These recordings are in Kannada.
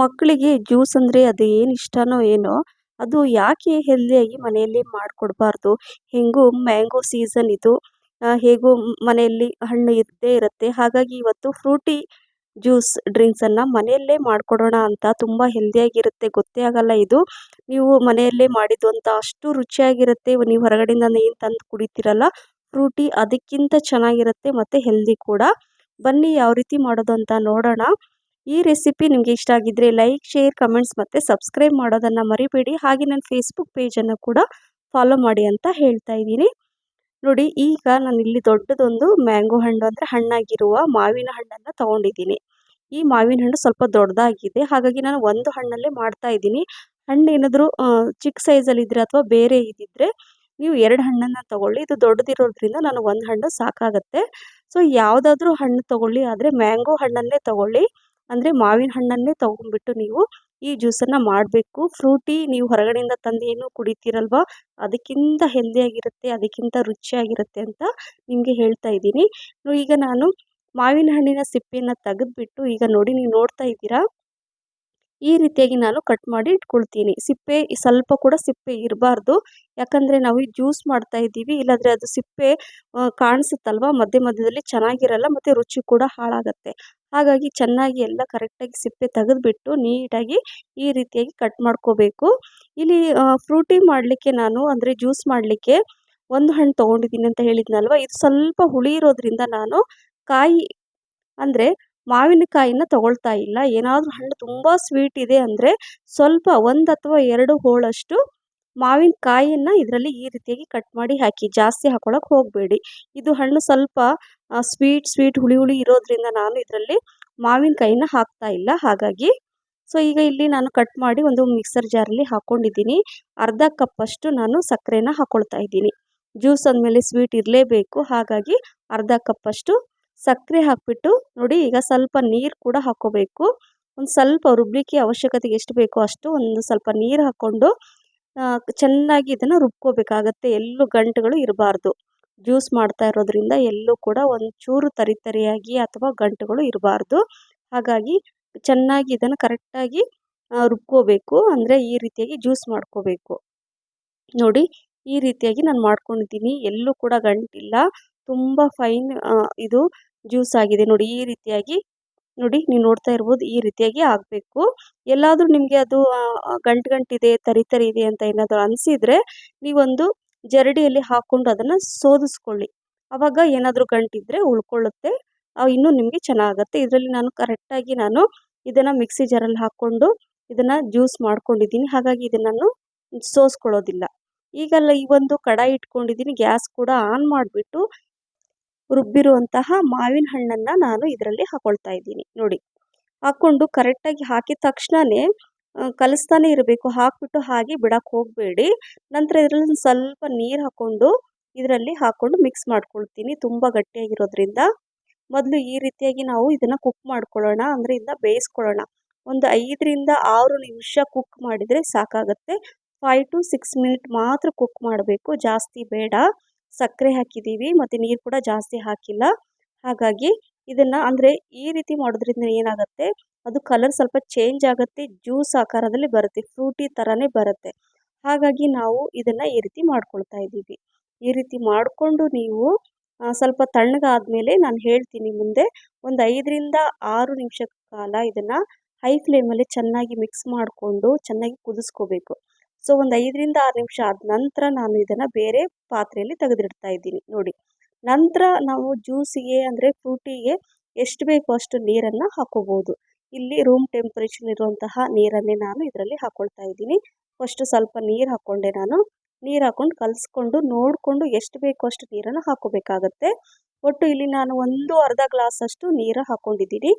ಮಕ್ಕಳಿಗೆ ಜ್ಯೂಸ್ ಅಂದರೆ ಅದು ಏನು ಇಷ್ಟನೋ ಏನೋ, ಅದು ಯಾಕೆ ಹೆಲ್ದಿಯಾಗಿ ಮನೆಯಲ್ಲೇ ಮಾಡಿಕೊಡ್ಬಾರ್ದು? ಹೆಂಗೂ ಮ್ಯಾಂಗೋ ಸೀಸನ್ ಇದು. ಹೇಗೂ ಮನೆಯಲ್ಲಿ ಹಣ್ಣು ಇದ್ದೇ ಇರುತ್ತೆ. ಹಾಗಾಗಿ ಇವತ್ತು ಫ್ರೂಟಿ ಜ್ಯೂಸ್ ಡ್ರಿಂಕ್ಸನ್ನು ಮನೆಯಲ್ಲೇ ಮಾಡಿಕೊಡೋಣ ಅಂತ. ತುಂಬ ಹೆಲ್ದಿಯಾಗಿರುತ್ತೆ, ಗೊತ್ತೇ ಆಗಲ್ಲ ಇದು. ನೀವು ಮನೆಯಲ್ಲೇ ಮಾಡಿದ್ದು ಅಂತ ಅಷ್ಟು ರುಚಿಯಾಗಿರುತ್ತೆ. ನೀವು ಹೊರಗಡೆಯಿಂದ ಏನು ತಂದು ಕುಡಿತೀರಲ್ಲ, ಫ್ರೂಟಿ ಅದಕ್ಕಿಂತ ಚೆನ್ನಾಗಿರುತ್ತೆ ಮತ್ತು ಹೆಲ್ದಿ ಕೂಡ. ಬನ್ನಿ ಯಾವ ರೀತಿ ಮಾಡೋದು ಅಂತ ನೋಡೋಣ. ಈ ರೆಸಿಪಿ ನಿಮಗೆ ಇಷ್ಟ ಆಗಿದ್ರೆ ಲೈಕ್, ಶೇರ್, ಕಮೆಂಟ್ಸ್ ಮತ್ತು ಸಬ್ಸ್ಕ್ರೈಬ್ ಮಾಡೋದನ್ನು ಮರಿಬೇಡಿ. ಹಾಗೆ ನನ್ನ ಫೇಸ್ಬುಕ್ ಪೇಜನ್ನು ಕೂಡ ಫಾಲೋ ಮಾಡಿ ಅಂತ ಹೇಳ್ತಾ ಇದ್ದೀನಿ. ನೋಡಿ, ಈಗ ನಾನು ಇಲ್ಲಿ ದೊಡ್ಡದೊಂದು ಮ್ಯಾಂಗೋ ಹಣ್ಣು ಅಂದರೆ ಹಣ್ಣಾಗಿರುವ ಮಾವಿನ ಹಣ್ಣನ್ನು ತೊಗೊಂಡಿದ್ದೀನಿ. ಈ ಮಾವಿನ ಹಣ್ಣು ಸ್ವಲ್ಪ ದೊಡ್ಡದಾಗಿದೆ, ಹಾಗಾಗಿ ನಾನು ಒಂದು ಹಣ್ಣಲ್ಲೇ ಮಾಡ್ತಾ ಇದ್ದೀನಿ. ಹಣ್ಣು ಏನಾದರೂ ಚಿಕ್ಕ ಸೈಜಲ್ಲಿ ಇದ್ದರೆ ಅಥವಾ ಬೇರೆ ಇದ್ದಿದ್ರೆ ನೀವು 2 ಹಣ್ಣನ್ನು ತೊಗೊಳ್ಳಿ. ಇದು ದೊಡ್ಡದಿರೋದ್ರಿಂದ ನಾನು ಒಂದು ಹಣ್ಣು ಸಾಕಾಗುತ್ತೆ. ಸೊ ಯಾವುದಾದ್ರೂ ಹಣ್ಣು ತೊಗೊಳ್ಳಿ, ಆದರೆ ಮ್ಯಾಂಗೋ ಹಣ್ಣನ್ನೇ ತೊಗೊಳ್ಳಿ. ಅಂದರೆ ಮಾವಿನ ಹಣ್ಣನ್ನೇ ತೊಗೊಂಡ್ಬಿಟ್ಟು ನೀವು ಈ ಜ್ಯೂಸನ್ನು ಮಾಡಬೇಕು. ಫ್ರೂಟಿ ನೀವು ಹೊರಗಡೆಯಿಂದ ತಂದು ಏನು ಕುಡಿತೀರಲ್ವ, ಅದಕ್ಕಿಂತ ಹೆಲ್ದಿಯಾಗಿರುತ್ತೆ, ಅದಕ್ಕಿಂತ ರುಚಿಯಾಗಿರುತ್ತೆ ಅಂತ ನಿಮಗೆ ಹೇಳ್ತಾ ಇದ್ದೀನಿ. ಈಗ ನಾನು ಮಾವಿನ ಹಣ್ಣಿನ ಸಿಪ್ಪೆಯನ್ನು ತೆಗೆದುಬಿಟ್ಟು, ಈಗ ನೋಡಿ ನೀವು ನೋಡ್ತಾ ಇದ್ದೀರಾ, ಈ ರೀತಿಯಾಗಿ ನಾನು ಕಟ್ ಮಾಡಿ ಇಟ್ಕೊಳ್ತೀನಿ. ಸಿಪ್ಪೆ ಸ್ವಲ್ಪ ಕೂಡ ಸಿಪ್ಪೆ ಇರಬಾರ್ದು, ಯಾಕಂದರೆ ನಾವು ಈ ಜ್ಯೂಸ್ ಮಾಡ್ತಾ ಇದ್ದೀವಿ. ಇಲ್ಲಾಂದರೆ ಅದು ಸಿಪ್ಪೆ ಕಾಣಿಸುತ್ತಲ್ವ, ಮಧ್ಯ ಮಧ್ಯದಲ್ಲಿ ಚೆನ್ನಾಗಿರಲ್ಲ ಮತ್ತು ರುಚಿ ಕೂಡ ಹಾಳಾಗುತ್ತೆ. ಹಾಗಾಗಿ ಚೆನ್ನಾಗಿ ಎಲ್ಲ ಕರೆಕ್ಟಾಗಿ ಸಿಪ್ಪೆ ತೆಗೆದುಬಿಟ್ಟು ನೀಟಾಗಿ ಈ ರೀತಿಯಾಗಿ ಕಟ್ ಮಾಡ್ಕೋಬೇಕು. ಇಲ್ಲಿ ಫ್ರೂಟಿ ಮಾಡಲಿಕ್ಕೆ ನಾನು ಅಂದರೆ ಜ್ಯೂಸ್ ಮಾಡಲಿಕ್ಕೆ ಒಂದು ಹಣ್ಣು ತೊಗೊಂಡಿದ್ದೀನಿ ಅಂತ ಹೇಳಿದ್ನಲ್ವ, ಇದು ಸ್ವಲ್ಪ ಹುಳಿ ಇರೋದ್ರಿಂದ ನಾನು ಕಾಯಿ ಅಂದರೆ ಮಾವಿನಕಾಯಿನ ತಗೊಳ್ತಾ ಇಲ್ಲ. ಏನಾದರೂ ಹಣ್ಣು ತುಂಬ ಸ್ವೀಟ್ ಇದೆ ಅಂದರೆ ಸ್ವಲ್ಪ 1 ಅಥವಾ 2 ಹೋಳಷ್ಟು ಮಾವಿನಕಾಯಿಯನ್ನು ಇದರಲ್ಲಿ ಈ ರೀತಿಯಾಗಿ ಕಟ್ ಮಾಡಿ ಹಾಕಿ, ಜಾಸ್ತಿ ಹಾಕೊಳ್ಳೋಕೆ ಹೋಗಬೇಡಿ. ಇದು ಹಣ್ಣು ಸ್ವಲ್ಪ ಸ್ವೀಟ್ ಹುಳಿ ಹುಳಿ ಇರೋದ್ರಿಂದ ನಾನು ಇದರಲ್ಲಿ ಮಾವಿನಕಾಯಿನ ಹಾಕ್ತಾ ಇಲ್ಲ. ಹಾಗಾಗಿ ಸೊ ಈಗ ಇಲ್ಲಿ ನಾನು ಕಟ್ ಮಾಡಿ ಒಂದು ಮಿಕ್ಸರ್ ಜಾರಲ್ಲಿ ಹಾಕ್ಕೊಂಡಿದ್ದೀನಿ. ಅರ್ಧ ಕಪ್ಪಷ್ಟು ನಾನು ಸಕ್ಕರೆನ ಹಾಕ್ಕೊಳ್ತಾ ಇದ್ದೀನಿ. ಜ್ಯೂಸ್ ಅಂದಮೇಲೆ ಸ್ವೀಟ್ ಇರಲೇಬೇಕು, ಹಾಗಾಗಿ ಅರ್ಧ ಕಪ್ಪಷ್ಟು ಸಕ್ಕರೆ ಹಾಕಿಬಿಟ್ಟು ನೋಡಿ, ಈಗ ಸ್ವಲ್ಪ ನೀರು ಕೂಡ ಹಾಕ್ಕೋಬೇಕು. ಒಂದು ಸ್ವಲ್ಪ ರುಬ್ಲಿಕ್ಕೆ ಅವಶ್ಯಕತೆಗೆ ಎಷ್ಟು ಬೇಕೋ ಅಷ್ಟು ಒಂದು ಸ್ವಲ್ಪ ನೀರು ಹಾಕ್ಕೊಂಡು ಚೆನ್ನಾಗಿ ಇದನ್ನು ರುಬ್ಕೋಬೇಕಾಗತ್ತೆ. ಎಲ್ಲೂ ಗಂಟುಗಳು ಇರಬಾರ್ದು. ಜ್ಯೂಸ್ ಮಾಡ್ತಾ ಇರೋದ್ರಿಂದ ಎಲ್ಲೂ ಕೂಡ ಒಂಚೂರು ತರಿಯಾಗಿ ಅಥವಾ ಗಂಟುಗಳು ಇರಬಾರ್ದು. ಹಾಗಾಗಿ ಚೆನ್ನಾಗಿ ಇದನ್ನು ಕರೆಕ್ಟಾಗಿ ರುಬ್ಕೋಬೇಕು. ಅಂದರೆ ಈ ರೀತಿಯಾಗಿ ಜ್ಯೂಸ್ ಮಾಡ್ಕೋಬೇಕು. ನೋಡಿ, ಈ ರೀತಿಯಾಗಿ ನಾನು ಮಾಡ್ಕೊಂಡಿದ್ದೀನಿ. ಎಲ್ಲೂ ಕೂಡ ಗಂಟಿಲ್ಲ, ತುಂಬ ಫೈನ್ ಇದು ಜ್ಯೂಸ್ ಆಗಿದೆ. ನೋಡಿ, ಈ ರೀತಿಯಾಗಿ ನೋಡಿ ನೀವು ನೋಡ್ತಾ ಇರ್ಬೋದು, ಈ ರೀತಿಯಾಗಿ ಆಗಬೇಕು. ಎಲ್ಲಾದರೂ ನಿಮಗೆ ಅದು ಗಂಟಿದೆ, ತರಿ ಇದೆ ಅಂತ ಏನಾದರೂ ಅನಿಸಿದರೆ ನೀವೊಂದು ಜರಡಿಯಲ್ಲಿ ಹಾಕ್ಕೊಂಡು ಅದನ್ನು ಸೋದಿಸ್ಕೊಳ್ಳಿ. ಆವಾಗ ಏನಾದರೂ ಗಂಟಿದ್ದರೆ ಉಳ್ಕೊಳ್ಳುತ್ತೆ, ಇನ್ನೂ ನಿಮಗೆ ಚೆನ್ನಾಗುತ್ತೆ. ಇದರಲ್ಲಿ ನಾನು ಕರೆಕ್ಟಾಗಿ ಇದನ್ನು ಮಿಕ್ಸಿ ಜಾರಲ್ಲಿ ಹಾಕ್ಕೊಂಡು ಇದನ್ನು ಜ್ಯೂಸ್ ಮಾಡ್ಕೊಂಡಿದ್ದೀನಿ. ಹಾಗಾಗಿ ಇದನ್ನು ನಾನು ಸೋಸ್ಕೊಳ್ಳೋದಿಲ್ಲ. ಈಗಲ್ಲ ಈ ಒಂದು ಕಡಾಯಿ ಇಟ್ಕೊಂಡಿದ್ದೀನಿ, ಗ್ಯಾಸ್ ಕೂಡ ಆನ್ ಮಾಡಿಬಿಟ್ಟು ರುಬ್ಬಿರುವಂತಹ ಮಾವಿನ ಹಣ್ಣನ್ನು ನಾನು ಇದರಲ್ಲಿ ಹಾಕ್ಕೊಳ್ತಾ ಇದ್ದೀನಿ. ನೋಡಿ, ಹಾಕ್ಕೊಂಡು ಕರೆಕ್ಟಾಗಿ ಹಾಕಿದ ತಕ್ಷಣವೇ ಕಲಿಸ್ತಾನೆ ಇರಬೇಕು. ಹಾಕಿಬಿಟ್ಟು ಹಾಗೆ ಬಿಡೋಕ್ಕೆ ಹೋಗಬೇಡಿ. ನಂತರ ಇದರಲ್ಲಿ ಸ್ವಲ್ಪ ನೀರು ಹಾಕ್ಕೊಂಡು ಮಿಕ್ಸ್ ಮಾಡ್ಕೊಳ್ತೀನಿ, ತುಂಬ ಗಟ್ಟಿಯಾಗಿರೋದ್ರಿಂದ. ಮೊದಲು ಈ ರೀತಿಯಾಗಿ ನಾವು ಇದನ್ನು ಕುಕ್ ಮಾಡ್ಕೊಳ್ಳೋಣ, ಅಂದರೆ ಇದನ್ನ ಬೇಯಿಸ್ಕೊಳ್ಳೋಣ. ಒಂದು 5ರಿಂದ 6 ನಿಮಿಷ ಕುಕ್ ಮಾಡಿದರೆ ಸಾಕಾಗುತ್ತೆ. 5 to 6 ಮಿನಿಟ್ ಮಾತ್ರ ಕುಕ್ ಮಾಡಬೇಕು, ಜಾಸ್ತಿ ಬೇಡ. ಸಕ್ಕರೆ ಹಾಕಿದ್ದೀವಿ ಮತ್ತು ನೀರು ಕೂಡ ಜಾಸ್ತಿ ಹಾಕಿಲ್ಲ. ಹಾಗಾಗಿ ಇದನ್ನು ಅಂದರೆ ಈ ರೀತಿ ಮಾಡೋದ್ರಿಂದ ಏನಾಗುತ್ತೆ, ಅದು ಕಲರ್ ಸ್ವಲ್ಪ ಚೇಂಜ್ ಆಗುತ್ತೆ, ಜ್ಯೂಸ್ ಆಕಾರದಲ್ಲಿ ಬರುತ್ತೆ, ಫ್ರೂಟಿ ಥರನೇ ಬರುತ್ತೆ. ಹಾಗಾಗಿ ನಾವು ಇದನ್ನು ಈ ರೀತಿ ಮಾಡ್ಕೊಳ್ತಾ ಇದ್ದೀವಿ. ಈ ರೀತಿ ಮಾಡಿಕೊಂಡು ನೀವು ಸ್ವಲ್ಪ ತಣ್ಣಗಾದ್ಮೇಲೆ ನಾನು ಹೇಳ್ತೀನಿ ಮುಂದೆ. ಒಂದು 5ರಿಂದ 6 ನಿಮಿಷ ಕಾಲ ಇದನ್ನು ಹೈ ಫ್ಲೇಮಲ್ಲಿ ಚೆನ್ನಾಗಿ ಮಿಕ್ಸ್ ಮಾಡಿಕೊಂಡು ಚೆನ್ನಾಗಿ ಕುದಿಸ್ಕೋಬೇಕು. ಸೊ ಒಂದು 5ರಿಂದ 6 ನಿಮಿಷ ಆದ ನಂತರ ನಾನು ಇದನ್ನು ಬೇರೆ ಪಾತ್ರೆಯಲ್ಲಿ ತೆಗೆದಿಡ್ತಾ ಇದ್ದೀನಿ. ನೋಡಿ, ನಂತರ ನಾವು ಜ್ಯೂಸಿಗೆ ಅಂದರೆ ಫ್ರೂಟಿಗೆ ಎಷ್ಟು ಬೇಕೋ ಅಷ್ಟು ನೀರನ್ನು ಹಾಕ್ಕೋಬೋದು. ಇಲ್ಲಿ ರೂಮ್ ಟೆಂಪ್ರೇಚರ್ ಇರುವಂತಹ ನೀರನ್ನೇ ನಾನು ಇದರಲ್ಲಿ ಹಾಕ್ಕೊಳ್ತಾ ಇದ್ದೀನಿ. ಫಸ್ಟು ಸ್ವಲ್ಪ ನೀರು ಹಾಕ್ಕೊಂಡೆ ನಾನು. ನೀರು ಹಾಕ್ಕೊಂಡು ಕಲಿಸ್ಕೊಂಡು ನೋಡಿಕೊಂಡು ಎಷ್ಟು ಬೇಕೋ ಅಷ್ಟು ನೀರನ್ನು ಹಾಕ್ಕೋಬೇಕಾಗತ್ತೆ. ಒಟ್ಟು ಇಲ್ಲಿ ನಾನು ಅರ್ಧ ಗ್ಲಾಸಷ್ಟು ನೀರು ಹಾಕ್ಕೊಂಡಿದ್ದೀನಿ.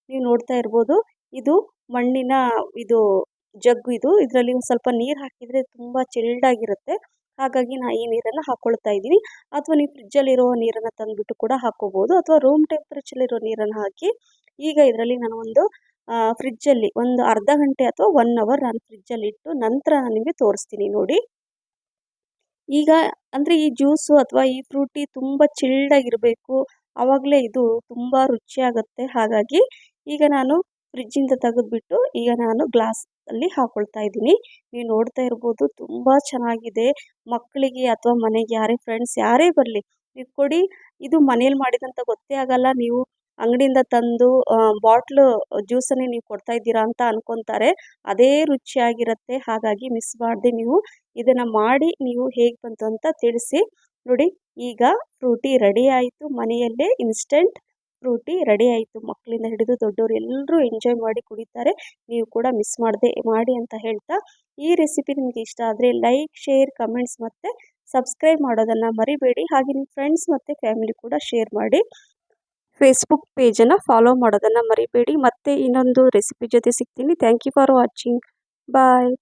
ನೀವು ನೋಡ್ತಾ ಇರ್ಬೋದು, ಇದು ಮಣ್ಣಿನ ಇದು ಜಗ್ಗು ಇದು. ಇದರಲ್ಲಿ ಒಂದು ಸ್ವಲ್ಪ ನೀರು ಹಾಕಿದರೆ ತುಂಬ ಚಿಲ್ಡಾಗಿರುತ್ತೆ. ಹಾಗಾಗಿ ನಾನು ಈ ನೀರನ್ನು ಹಾಕ್ಕೊಳ್ತಾ ಇದ್ದೀನಿ. ಅಥವಾ ನೀವು ಫ್ರಿಜ್ಜಲ್ಲಿರೋ ನೀರನ್ನು ತಂದುಬಿಟ್ಟು ಕೂಡ ಹಾಕ್ಕೋಬೋದು, ಅಥವಾ ರೂಮ್ ಟೆಂಪ್ರೇಚರಲ್ಲಿರೋ ನೀರನ್ನು ಹಾಕಿ. ಈಗ ಇದರಲ್ಲಿ ನಾನು ಫ್ರಿಜ್ಜಲ್ಲಿ ಒಂದು ಅರ್ಧ ಗಂಟೆ ಅಥವಾ 1 ಅವರ್ ನಾನು ಫ್ರಿಜ್ಜಲ್ಲಿ ಇಟ್ಟು ನಂತರ ನಾನು ನಿಮಗೆ ತೋರಿಸ್ತೀನಿ. ನೋಡಿ, ಈಗ ಅಂದರೆ ಈ ಜ್ಯೂಸು ಅಥವಾ ಈ ಫ್ರೂಟಿ ತುಂಬ ಚಿಲ್ಡಾಗಿರಬೇಕು, ಆವಾಗಲೇ ಇದು ತುಂಬ ರುಚಿಯಾಗುತ್ತೆ. ಹಾಗಾಗಿ ಈಗ ನಾನು ಫ್ರಿಜ್ಜಿಂದ ತೆಗೆದ್ಬಿಟ್ಟು ಈಗ ನಾನು ಗ್ಲಾಸಲ್ಲಿ ಹಾಕೊಳ್ತಾ ಇದ್ದೀನಿ. ನೀವು ನೋಡ್ತಾ ಇರ್ಬೋದು ತುಂಬ ಚೆನ್ನಾಗಿದೆ. ಮಕ್ಕಳಿಗೆ ಅಥವಾ ಮನೆಗೆ ಯಾರೇ ಫ್ರೆಂಡ್ಸ್ ಯಾರೇ ಬರಲಿ ನೀವು ಕೊಡಿ. ಇದು ಮನೇಲಿ ಮಾಡಿದಂತ ಗೊತ್ತೇ ಆಗಲ್ಲ. ನೀವು ಅಂಗಡಿಯಿಂದ ತಂದು ಬಾಟ್ಲು ಜ್ಯೂಸನ್ನೇ ನೀವು ಕೊಡ್ತಾ ಇದ್ದೀರಾ ಅಂತ ಅನ್ಕೊಂತಾರೆ. ಅದೇ ರುಚಿಯಾಗಿರುತ್ತೆ. ಹಾಗಾಗಿ ಮಿಸ್ ಮಾಡದೆ ನೀವು ಇದನ್ನು ಮಾಡಿ ನೀವು ಹೇಗೆ ಬಂತು ಅಂತ ತಿಳಿಸಿ. ನೋಡಿ, ಈಗ ಫ್ರೂಟಿ ರೆಡಿ ಆಯಿತು. ಮನೆಯಲ್ಲೇ ಇನ್ಸ್ಟೆಂಟ್ ಫ್ರೂಟಿ ರೆಡಿ ಆಯಿತು. ಮಕ್ಕಳಿಂದ ಹಿಡಿದು ದೊಡ್ಡವರು ಎಲ್ಲರೂ ಎಂಜಾಯ್ ಮಾಡಿ ಕುಡಿತಾರೆ. ನೀವು ಕೂಡ ಮಿಸ್ ಮಾಡದೆ ಮಾಡಿ ಅಂತ ಹೇಳ್ತಾ, ಈ ರೆಸಿಪಿ ನಿಮಗೆ ಇಷ್ಟ ಆದರೆ ಲೈಕ್, ಶೇರ್, ಕಮೆಂಟ್ಸ್ ಮತ್ತು ಸಬ್ಸ್ಕ್ರೈಬ್ ಮಾಡೋದನ್ನು ಮರಿಬೇಡಿ. ಹಾಗೆ ನಿಮ್ಮ ಫ್ರೆಂಡ್ಸ್ ಮತ್ತು ಫ್ಯಾಮಿಲಿ ಕೂಡ ಶೇರ್ ಮಾಡಿ. ಫೇಸ್ಬುಕ್ ಪೇಜನ್ನು ಫಾಲೋ ಮಾಡೋದನ್ನು ಮರಿಬೇಡಿ. ಮತ್ತೆ ಇನ್ನೊಂದು ರೆಸಿಪಿ ಜೊತೆ ಸಿಗ್ತೀನಿ. Thank you for watching. Bye.